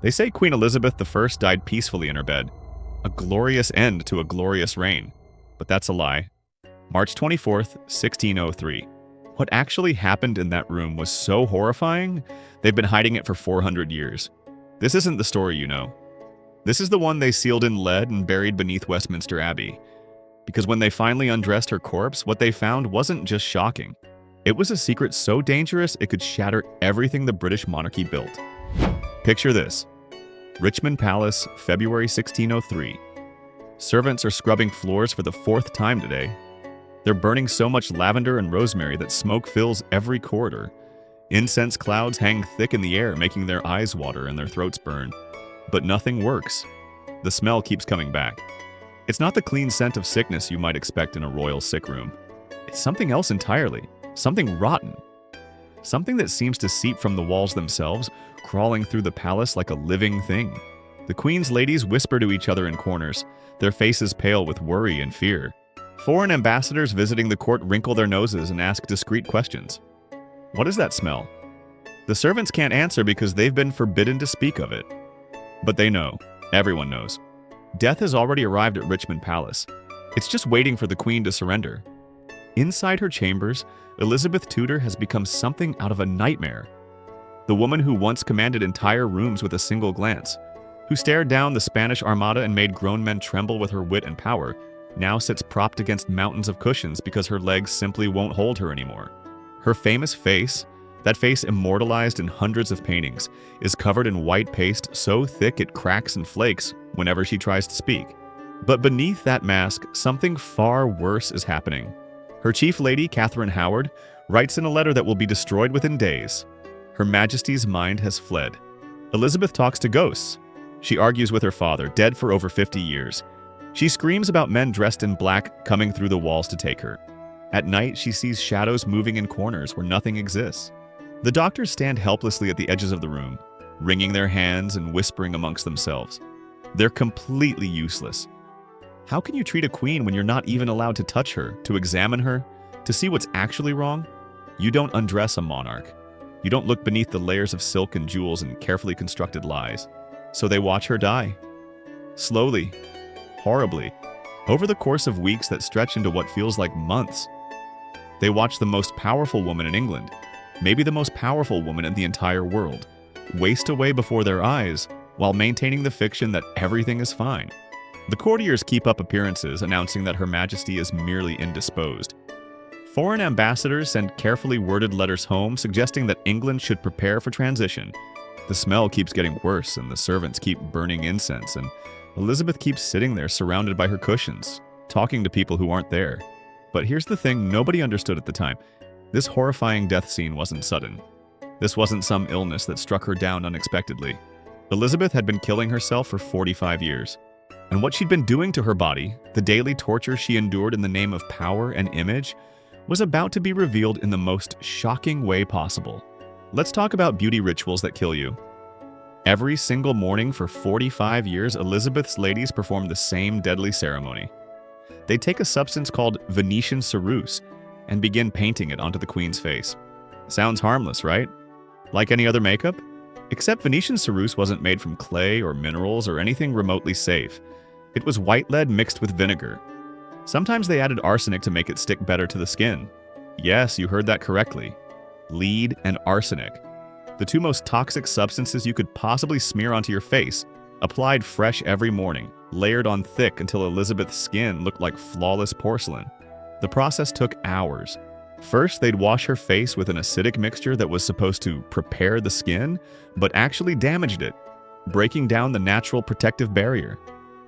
They say Queen Elizabeth I died peacefully in her bed. A glorious end to a glorious reign. But that's a lie. March 24th, 1603. What actually happened in that room was so horrifying, they've been hiding it for 400 years. This isn't the story you know. This is the one they sealed in lead and buried beneath Westminster Abbey. Because when they finally undressed her corpse, what they found wasn't just shocking. It was a secret so dangerous it could shatter everything the British monarchy built. Picture this. Richmond Palace, February 1603. Servants are scrubbing floors for the 4th time today. They're burning so much lavender and rosemary that smoke fills every corridor. Incense clouds hang thick in the air, making their eyes water and their throats burn. But nothing works. The smell keeps coming back. It's not the clean scent of sickness you might expect in a royal sick room. It's something else entirely. Something rotten. Something that seems to seep from the walls themselves, crawling through the palace like a living thing. The Queen's ladies whisper to each other in corners, their faces pale with worry and fear. Foreign ambassadors visiting the court wrinkle their noses and ask discreet questions. What is that smell? The servants can't answer because they've been forbidden to speak of it. But they know. Everyone knows. Death has already arrived at Richmond Palace. It's just waiting for the Queen to surrender. Inside her chambers, Elizabeth Tudor has become something out of a nightmare. The woman who once commanded entire rooms with a single glance, who stared down the Spanish Armada and made grown men tremble with her wit and power, now sits propped against mountains of cushions because her legs simply won't hold her anymore. Her famous face, that face immortalized in hundreds of paintings, is covered in white paste so thick it cracks and flakes whenever she tries to speak. But beneath that mask, something far worse is happening. Her chief lady, Catherine Howard, writes in a letter that will be destroyed within days. Her Majesty's mind has fled. Elizabeth talks to ghosts. She argues with her father, dead for over 50 years. She screams about men dressed in black coming through the walls to take her. At night, she sees shadows moving in corners where nothing exists. The doctors stand helplessly at the edges of the room, wringing their hands and whispering amongst themselves. They're completely useless. How can you treat a queen when you're not even allowed to touch her, to examine her, to see what's actually wrong? You don't undress a monarch. You don't look beneath the layers of silk and jewels and carefully constructed lies. So they watch her die. Slowly, horribly, over the course of weeks that stretch into what feels like months. They watch the most powerful woman in England, maybe the most powerful woman in the entire world, waste away before their eyes while maintaining the fiction that everything is fine. The courtiers keep up appearances, announcing that Her Majesty is merely indisposed. Foreign ambassadors send carefully worded letters home suggesting that England should prepare for transition. The smell keeps getting worse and the servants keep burning incense, and Elizabeth keeps sitting there surrounded by her cushions, talking to people who aren't there. But here's the thing nobody understood at the time. This horrifying death scene wasn't sudden. This wasn't some illness that struck her down unexpectedly. Elizabeth had been killing herself for 45 years. And what she'd been doing to her body, the daily torture she endured in the name of power and image, was about to be revealed in the most shocking way possible. Let's talk about beauty rituals that kill you. Every single morning for 45 years, Elizabeth's ladies perform the same deadly ceremony. They take a substance called Venetian ceruse and begin painting it onto the Queen's face. Sounds harmless, right? Like any other makeup? Except Venetian ceruse wasn't made from clay or minerals or anything remotely safe. It was white lead mixed with vinegar. Sometimes they added arsenic to make it stick better to the skin. Yes, you heard that correctly. Lead and arsenic. The two most toxic substances you could possibly smear onto your face, applied fresh every morning, layered on thick until Elizabeth's skin looked like flawless porcelain. The process took hours. First, they'd wash her face with an acidic mixture that was supposed to prepare the skin, but actually damaged it, breaking down the natural protective barrier.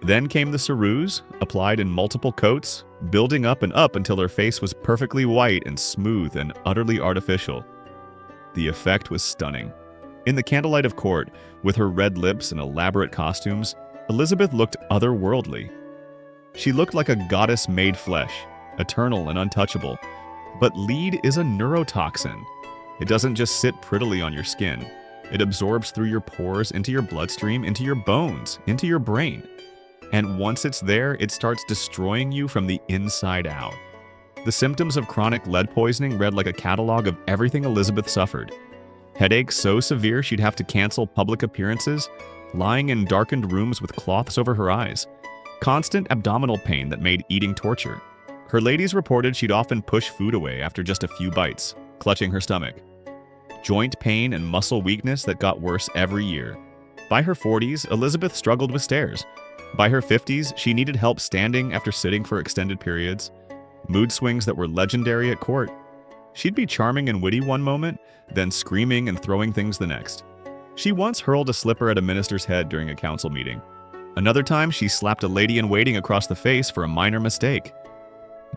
Then came the ceruse, applied in multiple coats, building up and up until her face was perfectly white and smooth and utterly artificial. The effect was stunning. In the candlelight of court, with her red lips and elaborate costumes, Elizabeth looked otherworldly. She looked like a goddess made flesh, eternal and untouchable. But lead is a neurotoxin. It doesn't just sit prettily on your skin. It absorbs through your pores, into your bloodstream, into your bones, into your brain. And once it's there, it starts destroying you from the inside out. The symptoms of chronic lead poisoning read like a catalog of everything Elizabeth suffered. Headaches so severe she'd have to cancel public appearances, lying in darkened rooms with cloths over her eyes, constant abdominal pain that made eating torture. Her ladies reported she'd often push food away after just a few bites, clutching her stomach. Joint pain and muscle weakness that got worse every year. By her 40s, Elizabeth struggled with stairs. By her 50s, she needed help standing after sitting for extended periods. Mood swings that were legendary at court. She'd be charming and witty one moment, then screaming and throwing things the next. She once hurled a slipper at a minister's head during a council meeting. Another time, she slapped a lady-in-waiting across the face for a minor mistake.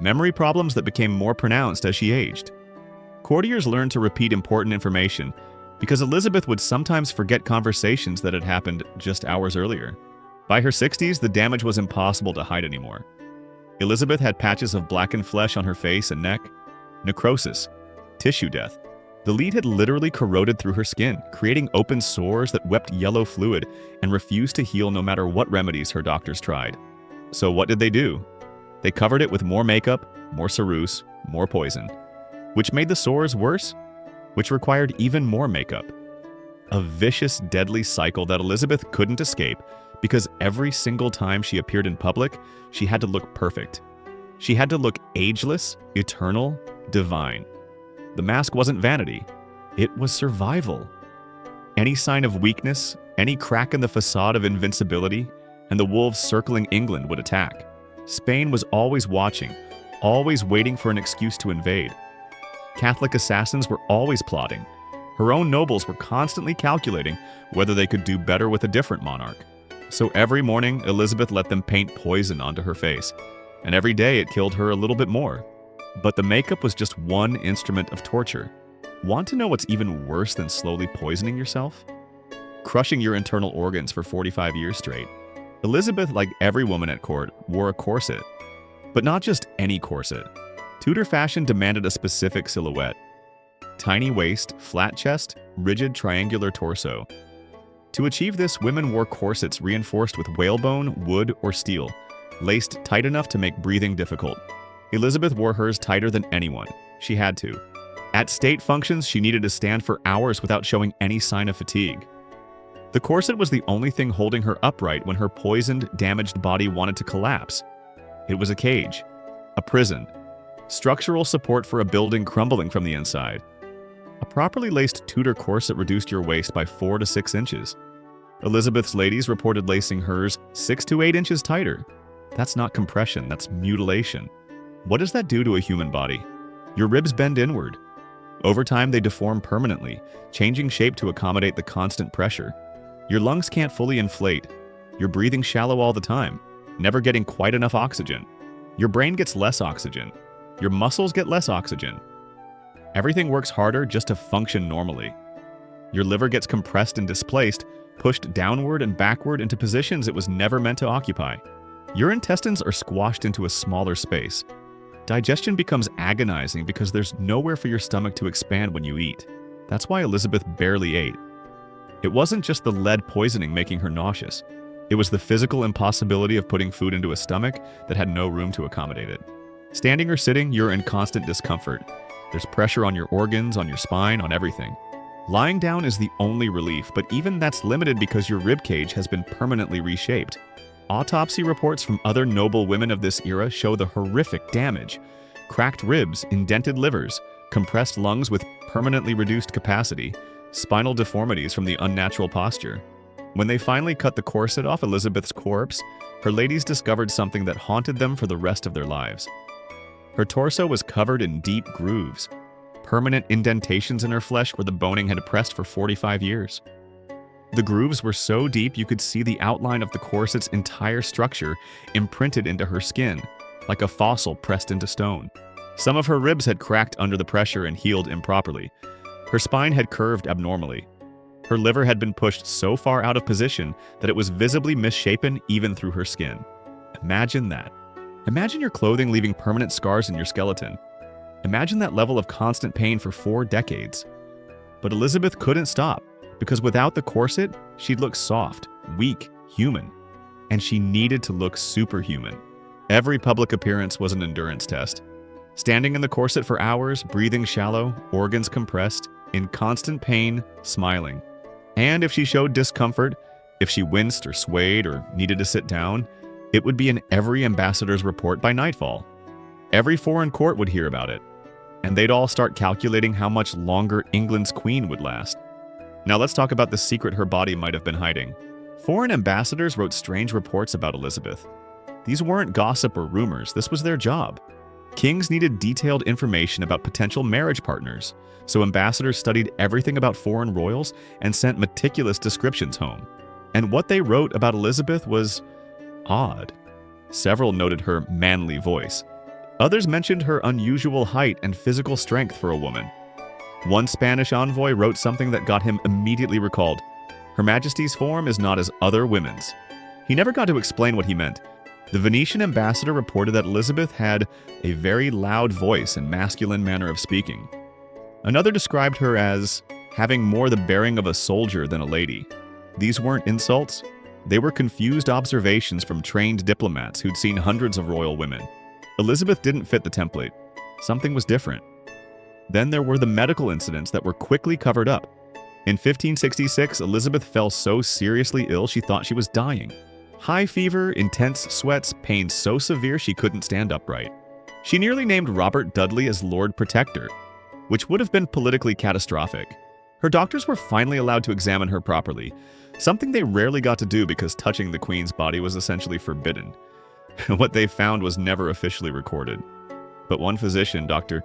Memory problems that became more pronounced as she aged. Courtiers learned to repeat important information because Elizabeth would sometimes forget conversations that had happened just hours earlier. By her 60s, the damage was impossible to hide anymore. Elizabeth had patches of blackened flesh on her face and neck, necrosis, tissue death. The lead had literally corroded through her skin, creating open sores that wept yellow fluid and refused to heal no matter what remedies her doctors tried. So what did they do? They covered it with more makeup, more ceruse, more poison. Which made the sores worse, which required even more makeup. A vicious, deadly cycle that Elizabeth couldn't escape because every single time she appeared in public, she had to look perfect. She had to look ageless, eternal, divine. The mask wasn't vanity, it was survival. Any sign of weakness, any crack in the facade of invincibility, and the wolves circling England would attack. Spain was always watching, always waiting for an excuse to invade. Catholic assassins were always plotting. Her own nobles were constantly calculating whether they could do better with a different monarch. So every morning, Elizabeth let them paint poison onto her face, and every day it killed her a little bit more. But the makeup was just one instrument of torture. Want to know what's even worse than slowly poisoning yourself? Crushing your internal organs for 45 years straight. Elizabeth, like every woman at court, wore a corset. But not just any corset. Tudor fashion demanded a specific silhouette. Tiny waist, flat chest, rigid triangular torso. To achieve this, women wore corsets reinforced with whalebone, wood, or steel, laced tight enough to make breathing difficult. Elizabeth wore hers tighter than anyone. She had to. At state functions, she needed to stand for hours without showing any sign of fatigue. The corset was the only thing holding her upright when her poisoned, damaged body wanted to collapse. It was a cage, a prison, structural support for a building crumbling from the inside. A properly laced Tudor corset reduced your waist by 4 to 6 inches. Elizabeth's ladies reported lacing hers 6 to 8 inches tighter. That's not compression, that's mutilation. What does that do to a human body? Your ribs bend inward. Over time, they deform permanently, changing shape to accommodate the constant pressure. Your lungs can't fully inflate. You're breathing shallow all the time, never getting quite enough oxygen. Your brain gets less oxygen. Your muscles get less oxygen. Everything works harder just to function normally. Your liver gets compressed and displaced, pushed downward and backward into positions it was never meant to occupy. Your intestines are squashed into a smaller space. Digestion becomes agonizing because there's nowhere for your stomach to expand when you eat. That's why Elizabeth barely ate. It wasn't just the lead poisoning making her nauseous. It was the physical impossibility of putting food into a stomach that had no room to accommodate it. Standing or sitting, you're in constant discomfort. There's pressure on your organs, on your spine, on everything. Lying down is the only relief, but even that's limited because your ribcage has been permanently reshaped. Autopsy reports from other noble women of this era show the horrific damage. Cracked ribs, indented livers, compressed lungs with permanently reduced capacity, spinal deformities from the unnatural posture. When they finally cut the corset off Elizabeth's corpse, her ladies discovered something that haunted them for the rest of their lives. Her torso was covered in deep grooves, permanent indentations in her flesh where the boning had pressed for 45 years. The grooves were so deep you could see the outline of the corset's entire structure imprinted into her skin, like a fossil pressed into stone. Some of her ribs had cracked under the pressure and healed improperly. Her spine had curved abnormally. Her liver had been pushed so far out of position that it was visibly misshapen even through her skin. Imagine that. Imagine your clothing leaving permanent scars in your skeleton. Imagine that level of constant pain for 4 decades. But Elizabeth couldn't stop, because without the corset, she'd look soft, weak, human. And she needed to look superhuman. Every public appearance was an endurance test. Standing in the corset for hours, breathing shallow, organs compressed, in constant pain, smiling. And if she showed discomfort, If she winced or swayed or needed to sit down, it would be in every ambassador's report by nightfall. Every foreign court would hear about it, and they'd all start calculating how much longer England's queen would last. Now let's talk about the secret her body might have been hiding. Foreign ambassadors wrote strange reports about Elizabeth. These weren't gossip or rumors, this was their job. Kings needed detailed information about potential marriage partners, so ambassadors studied everything about foreign royals and sent meticulous descriptions home. And what they wrote about Elizabeth was odd. Several noted her manly voice. Others mentioned her unusual height and physical strength for a woman. One Spanish envoy wrote something that got him immediately recalled. Her Majesty's form is not as other women's. He never got to explain what he meant. The Venetian ambassador reported that Elizabeth had a very loud voice and masculine manner of speaking. Another described her as having more the bearing of a soldier than a lady. These weren't insults. They were confused observations from trained diplomats who'd seen hundreds of royal women. Elizabeth didn't fit the template. Something was different. Then there were the medical incidents that were quickly covered up. In 1566, Elizabeth fell so seriously ill she thought she was dying. High fever, intense sweats, pain so severe she couldn't stand upright. She nearly named Robert Dudley as Lord Protector, which would have been politically catastrophic. Her doctors were finally allowed to examine her properly, something they rarely got to do because touching the Queen's body was essentially forbidden. What they found was never officially recorded. But one physician, Dr.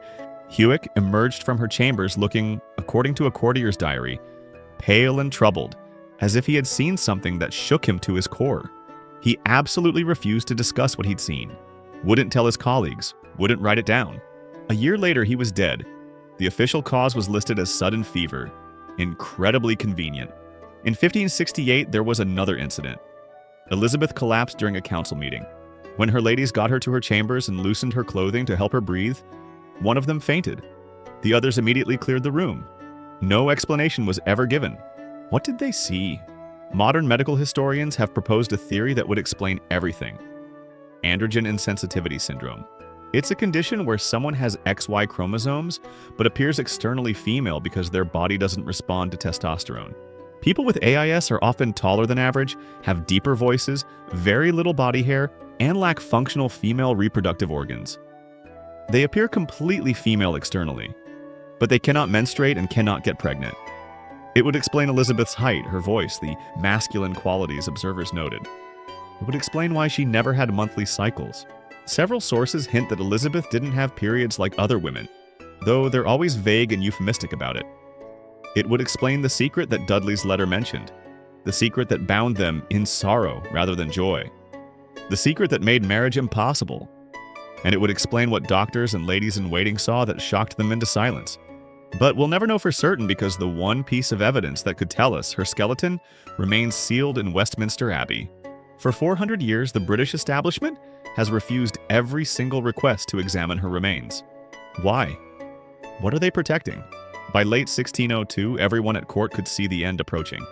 Hewick, emerged from her chambers looking, according to a courtier's diary, pale and troubled, as if he had seen something that shook him to his core. He absolutely refused to discuss what he'd seen, wouldn't tell his colleagues, wouldn't write it down. A year later, he was dead. The official cause was listed as sudden fever. Incredibly convenient. In 1568, there was another incident. Elizabeth collapsed during a council meeting. When her ladies got her to her chambers and loosened her clothing to help her breathe, one of them fainted. The others immediately cleared the room. No explanation was ever given. What did they see? Modern medical historians have proposed a theory that would explain everything. Androgen insensitivity syndrome. It's a condition where someone has XY chromosomes but appears externally female because their body doesn't respond to testosterone. People with AIS are often taller than average, have deeper voices, very little body hair, and lack functional female reproductive organs. They appear completely female externally, but they cannot menstruate and cannot get pregnant. It would explain Elizabeth's height, her voice, the masculine qualities observers noted. It would explain why she never had monthly cycles. Several sources hint that Elizabeth didn't have periods like other women, though they're always vague and euphemistic about it. It would explain the secret that Dudley's letter mentioned, the secret that bound them in sorrow rather than joy, the secret that made marriage impossible. And it would explain what doctors and ladies-in-waiting saw that shocked them into silence. But we'll never know for certain because the one piece of evidence that could tell us her skeleton remains sealed in Westminster Abbey. For 400 years, the British establishment has refused every single request to examine her remains. Why? What are they protecting? By late 1602, everyone at court could see the end approaching.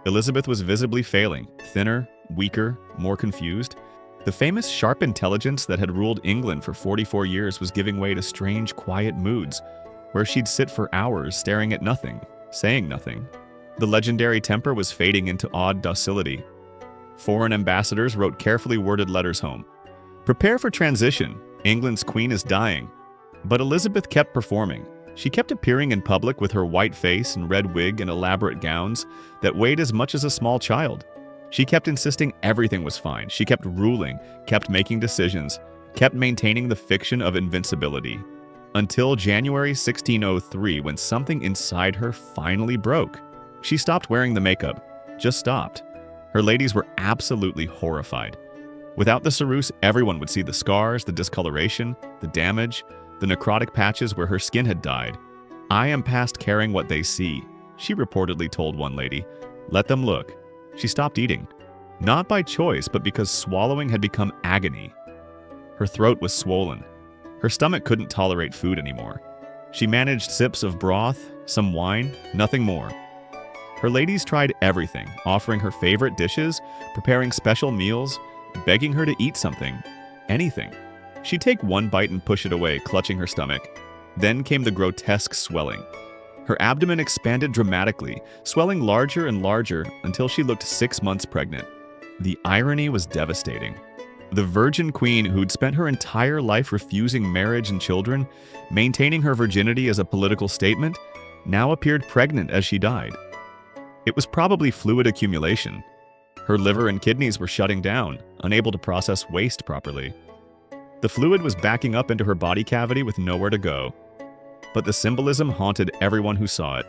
Elizabeth was visibly failing, thinner, weaker, more confused. The famous sharp intelligence that had ruled England for 44 years was giving way to strange, quiet moods, where she'd sit for hours staring at nothing, saying nothing. The legendary temper was fading into odd docility. Foreign ambassadors wrote carefully worded letters home. Prepare for transition. England's queen is dying. But Elizabeth kept performing. She kept appearing in public with her white face and red wig and elaborate gowns that weighed as much as a small child. She kept insisting everything was fine. She kept ruling, kept making decisions, kept maintaining the fiction of invincibility. Until January 1603, when something inside her finally broke. She stopped wearing the makeup. Just stopped. Her ladies were absolutely horrified. Without the ceruse, everyone would see the scars, the discoloration, the damage, the necrotic patches where her skin had died. "I am past caring what they see," she reportedly told one lady. "Let them look." She stopped eating. Not by choice, but because swallowing had become agony. Her throat was swollen. Her stomach couldn't tolerate food anymore. She managed sips of broth, some wine, nothing more. Her ladies tried everything, offering her favorite dishes, preparing special meals, begging her to eat something, anything. She'd take one bite and push it away, clutching her stomach. Then came the grotesque swelling. Her abdomen expanded dramatically, swelling larger and larger until she looked 6 months pregnant. The irony was devastating. The virgin queen who'd spent her entire life refusing marriage and children, maintaining her virginity as a political statement, now appeared pregnant as she died. It was probably fluid accumulation. Her liver and kidneys were shutting down, unable to process waste properly. The fluid was backing up into her body cavity with nowhere to go. But the symbolism haunted everyone who saw it.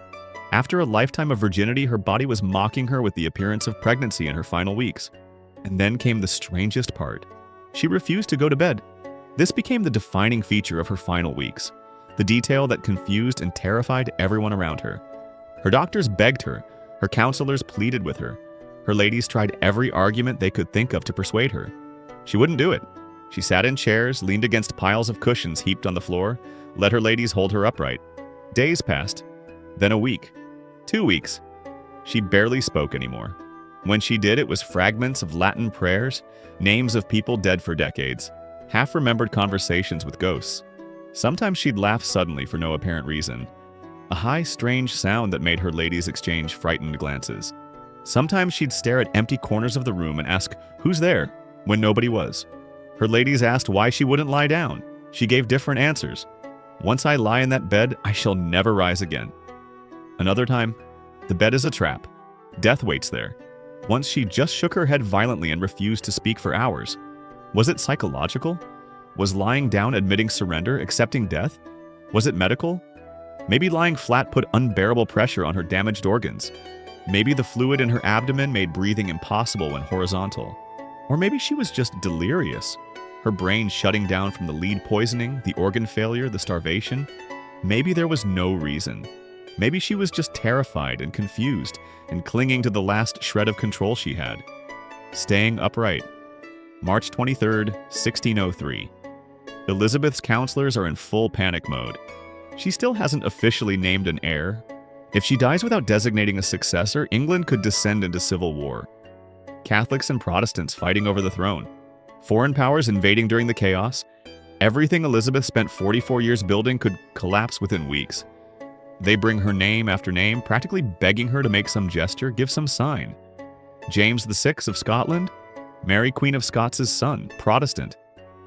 After a lifetime of virginity, her body was mocking her with the appearance of pregnancy in her final weeks. And then came the strangest part. She refused to go to bed. This became the defining feature of her final weeks, the detail that confused and terrified everyone around her. Her doctors begged her, her counselors pleaded with her. Her ladies tried every argument they could think of to persuade her. She wouldn't do it. She sat in chairs, leaned against piles of cushions heaped on the floor, let her ladies hold her upright. Days passed, then a week, 2 weeks. She barely spoke anymore. When she did, it was fragments of Latin prayers, names of people dead for decades, half-remembered conversations with ghosts. Sometimes she'd laugh suddenly for no apparent reason, a high, strange sound that made her ladies exchange frightened glances. Sometimes she'd stare at empty corners of the room and ask, "Who's there?" when nobody was. Her ladies asked why she wouldn't lie down. She gave different answers. "Once I lie in that bed, I shall never rise again." Another time, "The bed is a trap. Death waits there." Once she just shook her head violently and refused to speak for hours. Was it psychological? Was lying down admitting surrender, accepting death? Was it medical? Maybe lying flat put unbearable pressure on her damaged organs. Maybe the fluid in her abdomen made breathing impossible when horizontal. Or maybe she was just delirious, her brain shutting down from the lead poisoning, the organ failure, the starvation. Maybe there was no reason. Maybe she was just terrified and confused and clinging to the last shred of control she had. Staying upright. March 23rd, 1603. Elizabeth's counselors are in full panic mode. She still hasn't officially named an heir. If she dies without designating a successor, England could descend into civil war. Catholics and Protestants fighting over the throne. Foreign powers invading during the chaos. Everything Elizabeth spent 44 years building could collapse within weeks. They bring her name after name, practically begging her to make some gesture, give some sign. James VI of Scotland, Mary Queen of Scots' son, Protestant.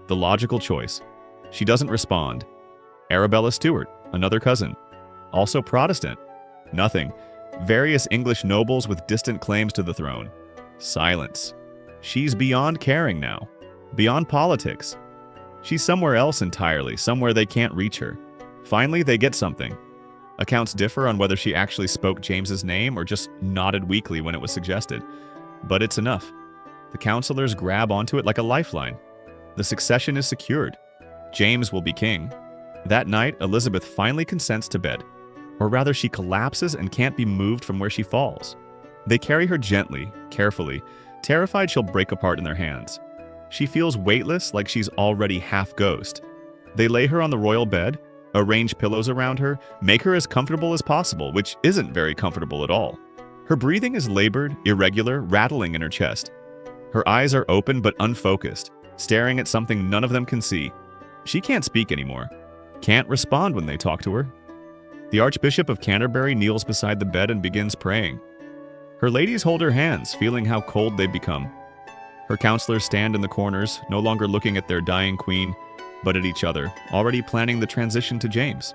The logical choice. She doesn't respond. Arabella Stuart, another cousin, also Protestant. Nothing. Various English nobles with distant claims to the throne. Silence. She's beyond caring now. Beyond politics. She's somewhere else entirely, somewhere they can't reach her. Finally, they get something. Accounts differ on whether she actually spoke James's name or just nodded weakly when it was suggested. But it's enough. The counselors grab onto it like a lifeline. The succession is secured. James will be king. That night, Elizabeth finally consents to bed. Or rather, she collapses and can't be moved from where she falls. They carry her gently, carefully, terrified she'll break apart in their hands. She feels weightless, like she's already half ghost. They lay her on the royal bed, arrange pillows around her, make her as comfortable as possible, which isn't very comfortable at all. Her breathing is labored, irregular, rattling in her chest. Her eyes are open but unfocused, staring at something none of them can see. She can't speak anymore, can't respond when they talk to her. The Archbishop of Canterbury kneels beside the bed and begins praying. Her ladies hold her hands, feeling how cold they've become. Her counselors stand in the corners, no longer looking at their dying queen, but at each other, already planning the transition to James.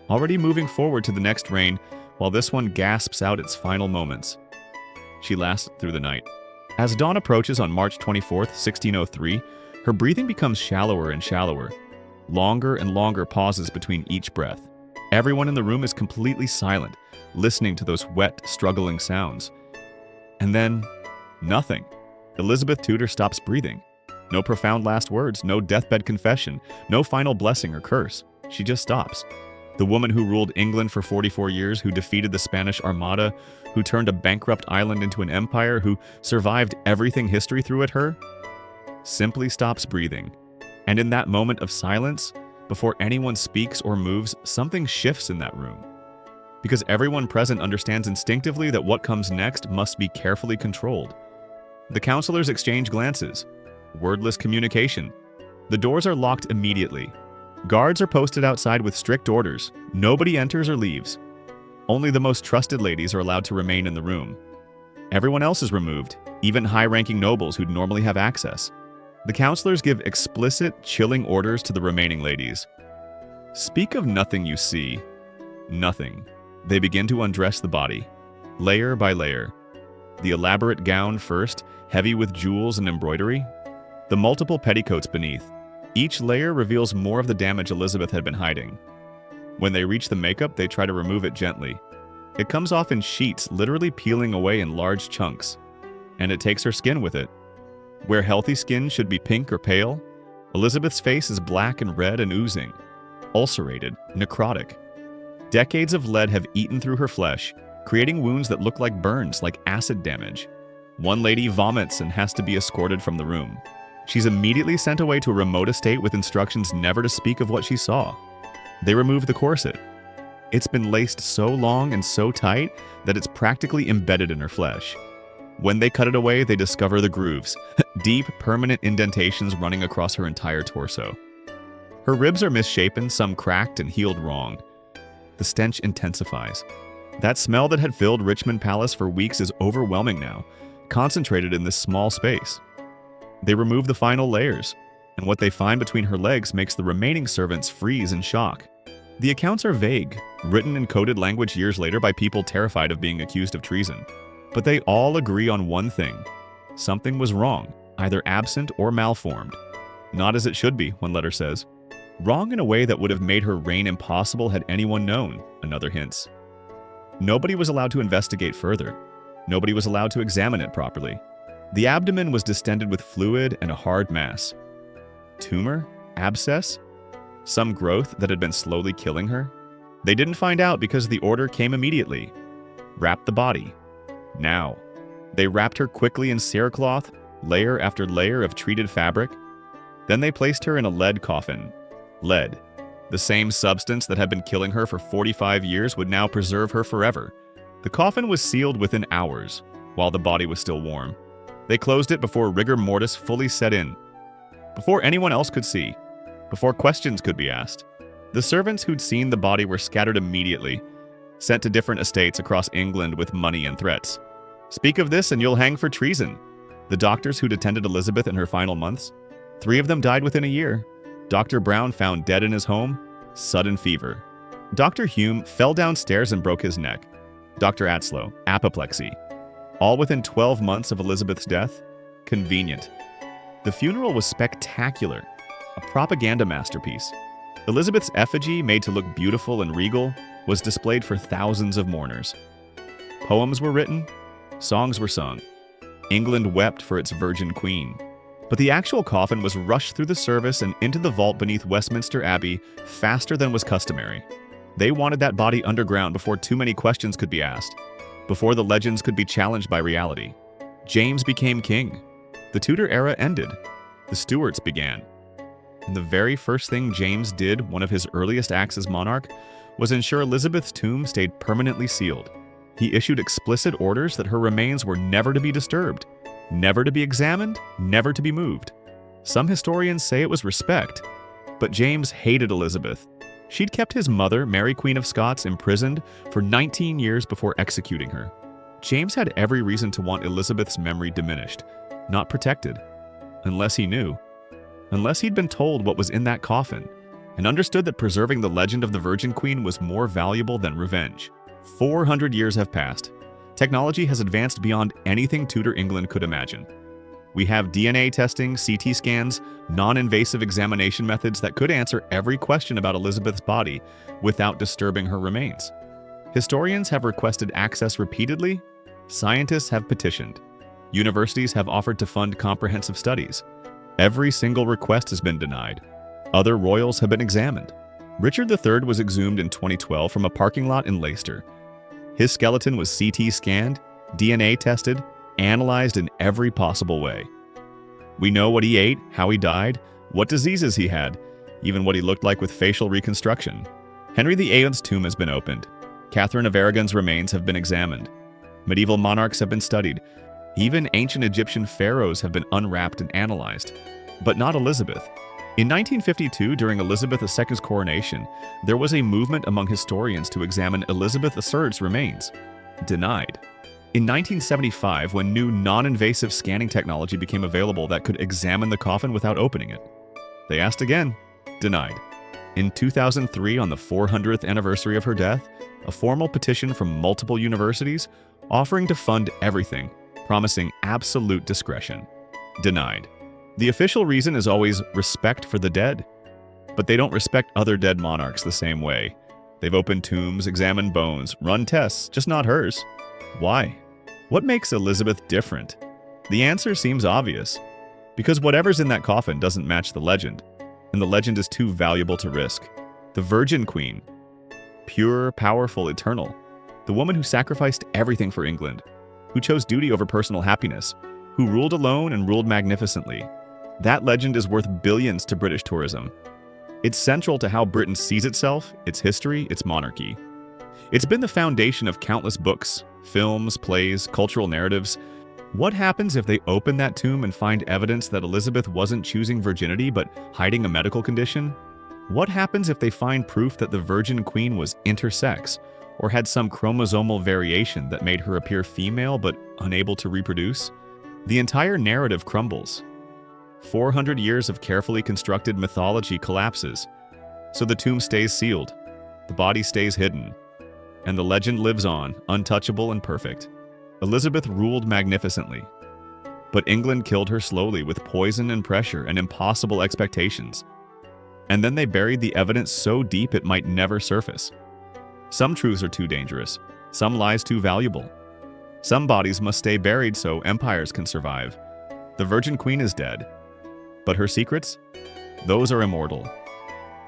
Already moving forward to the next reign, while this one gasps out its final moments. She lasts through the night. As dawn approaches on March 24th, 1603, her breathing becomes shallower and shallower. Longer and longer pauses between each breath. Everyone in the room is completely silent, listening to those wet, struggling sounds. And then, nothing. Elizabeth Tudor stops breathing. No profound last words, no deathbed confession, no final blessing or curse. She just stops. The woman who ruled England for 44 years, who defeated the Spanish Armada, who turned a bankrupt island into an empire, who survived everything history threw at her, simply stops breathing. And in that moment of silence, before anyone speaks or moves, something shifts in that room. Because everyone present understands instinctively that what comes next must be carefully controlled. The counselors exchange glances. Wordless communication. The doors are locked immediately. Guards are posted outside with strict orders. Nobody enters or leaves. Only the most trusted ladies are allowed to remain in the room. Everyone else is removed, even high-ranking nobles who'd normally have access. The counselors give explicit, chilling orders to the remaining ladies. Speak of nothing you see. Nothing. They begin to undress the body, layer by layer. The elaborate gown first, heavy with jewels and embroidery. The multiple petticoats beneath. Each layer reveals more of the damage Elizabeth had been hiding. When they reach the makeup, they try to remove it gently. It comes off in sheets, literally peeling away in large chunks. And it takes her skin with it. Where healthy skin should be pink or pale, Elizabeth's face is black and red and oozing, ulcerated, necrotic. Decades of lead have eaten through her flesh, creating wounds that look like burns, like acid damage. One lady vomits and has to be escorted from the room. She's immediately sent away to a remote estate with instructions never to speak of what she saw. They remove the corset. It's been laced so long and so tight that it's practically embedded in her flesh. When they cut it away, they discover the grooves, deep, permanent indentations running across her entire torso. Her ribs are misshapen, some cracked and healed wrong. The stench intensifies. That smell that had filled Richmond Palace for weeks is overwhelming now, concentrated in this small space. They remove the final layers, and what they find between her legs makes the remaining servants freeze in shock. The accounts are vague, written in coded language years later by people terrified of being accused of treason. But they all agree on one thing. Something was wrong, either absent or malformed. Not as it should be, one letter says. Wrong in a way that would have made her reign impossible had anyone known, another hints. Nobody was allowed to investigate further. Nobody was allowed to examine it properly. The abdomen was distended with fluid and a hard mass. Tumor? Abscess? Some growth that had been slowly killing her? They didn't find out because the order came immediately. Wrap the body. Now. They wrapped her quickly in cerecloth, layer after layer of treated fabric. Then they placed her in a lead coffin. Lead. The same substance that had been killing her for 45 years would now preserve her forever. The coffin was sealed within hours, while the body was still warm. They closed it before rigor mortis fully set in. Before anyone else could see. Before questions could be asked. The servants who'd seen the body were scattered immediately, sent to different estates across England with money and threats. Speak of this and you'll hang for treason. The doctors who'd attended Elizabeth in her final months, 3 of them died within a year. Dr. Brown found dead in his home, sudden fever. Dr. Hume fell downstairs and broke his neck. Dr. Atslow, apoplexy. All within 12 months of Elizabeth's death? Convenient. The funeral was spectacular, a propaganda masterpiece. Elizabeth's effigy, made to look beautiful and regal, was displayed for thousands of mourners. Poems were written, songs were sung. England wept for its virgin queen. But the actual coffin was rushed through the service and into the vault beneath Westminster Abbey faster than was customary. They wanted that body underground before too many questions could be asked, before the legends could be challenged by reality. James became king. The Tudor era ended. The Stuarts began. And the very first thing James did, one of his earliest acts as monarch, was ensure Elizabeth's tomb stayed permanently sealed. He issued explicit orders that her remains were never to be disturbed, never to be examined, never to be moved. Some historians say it was respect, but James hated Elizabeth. She'd kept his mother, Mary Queen of Scots, imprisoned for 19 years before executing her. James had every reason to want Elizabeth's memory diminished, not protected, unless he knew. Unless he'd been told what was in that coffin, and understood that preserving the legend of the Virgin Queen was more valuable than revenge. 400 years have passed. Technology has advanced beyond anything Tudor England could imagine. We have DNA testing, CT scans, non-invasive examination methods that could answer every question about Elizabeth's body without disturbing her remains. Historians have requested access repeatedly. Scientists have petitioned. Universities have offered to fund comprehensive studies. Every single request has been denied. Other royals have been examined. Richard III was exhumed in 2012 from a parking lot in Leicester. His skeleton was CT scanned, DNA tested, analyzed in every possible way. We know what he ate, how he died, what diseases he had, even what he looked like with facial reconstruction. Henry VIII's tomb has been opened. Catherine of Aragon's remains have been examined. Medieval monarchs have been studied. Even ancient Egyptian pharaohs have been unwrapped and analyzed. But not Elizabeth. In 1952, during Elizabeth II's coronation, there was a movement among historians to examine Elizabeth III's remains. Denied. In 1975, when new non-invasive scanning technology became available that could examine the coffin without opening it, they asked again. Denied. In 2003, on the 400th anniversary of her death, a formal petition from multiple universities offering to fund everything, promising absolute discretion. Denied. The official reason is always respect for the dead. But they don't respect other dead monarchs the same way. They've opened tombs, examined bones, run tests, just not hers. Why? What makes Elizabeth different? The answer seems obvious. Because whatever's in that coffin doesn't match the legend, and the legend is too valuable to risk. The Virgin Queen. Pure, powerful, eternal. The woman who sacrificed everything for England, who chose duty over personal happiness, who ruled alone and ruled magnificently. That legend is worth billions to British tourism. It's central to how Britain sees itself, its history, its monarchy. It's been the foundation of countless books, films, plays, cultural narratives. What happens if they open that tomb and find evidence that Elizabeth wasn't choosing virginity but hiding a medical condition? What happens if they find proof that the Virgin Queen was intersex, or had some chromosomal variation that made her appear female but unable to reproduce? The entire narrative crumbles. 400 years of carefully constructed mythology collapses, so the tomb stays sealed, the body stays hidden, and the legend lives on, untouchable and perfect. Elizabeth ruled magnificently, but England killed her slowly with poison and pressure and impossible expectations. And then they buried the evidence so deep it might never surface. Some truths are too dangerous, some lies too valuable. Some bodies must stay buried so empires can survive. The Virgin Queen is dead, but her secrets? Those are immortal.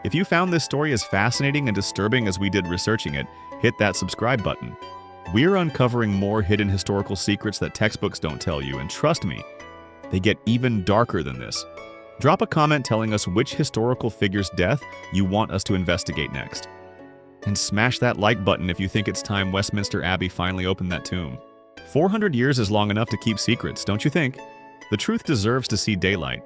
If you found this story as fascinating and disturbing as we did researching it, hit that subscribe button. We're uncovering more hidden historical secrets that textbooks don't tell you, and trust me, they get even darker than this. Drop a comment telling us which historical figure's death you want us to investigate next. And smash that like button if you think it's time Westminster Abbey finally opened that tomb. 400 years is long enough to keep secrets, don't you think? The truth deserves to see daylight.